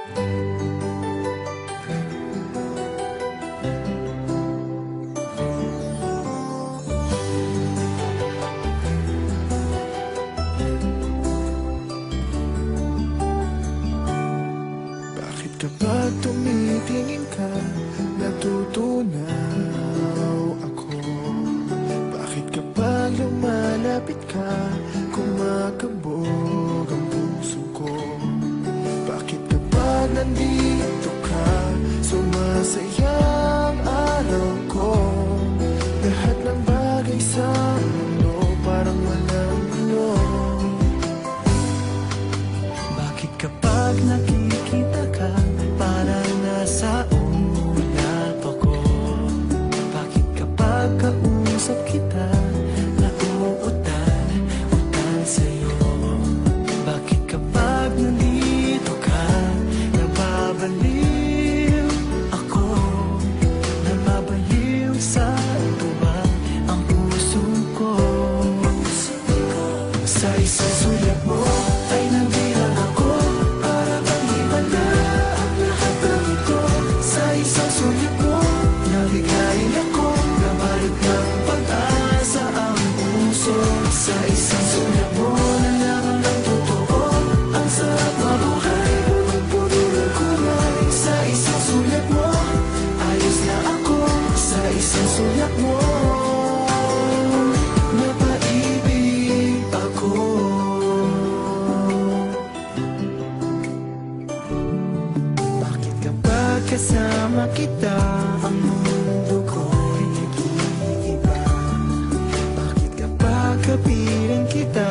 Bakit kapag tumitingin ka, natutunaw ako? Bakit kapag lumalapit ka, kumakabog ang puso ko? Bakit kapag nandito ka, sumasaya ang araw ko? Lahat ng bagay sa mundo parang walang gulo. Bakit kapag nakikita ka, parang nasa ulap ako? Bakit kapag kausap kita, nauutal sa'yo? Bakit kapag nandito ka, nababaliw ako? Nababaliw sa tuwa ang puso ko. Sa isang sulat mo ay nabilang ako, para bang iba na ang lahat ng ito. Sa isang sulat mo, nabigayin ako, nabalot ng pag-asa ang puso. Sa isang sulat mo, nalaman ng totoo, ang sarap mabuhay, punong-puno ng kulay. Sa isang sulat mo, ayos na ako. Sa isang sulat mo, napaibig ako. Bakit kapag kasama kita, ang mundo ko'y nag-iiba? Bakit kapag kapiling kita,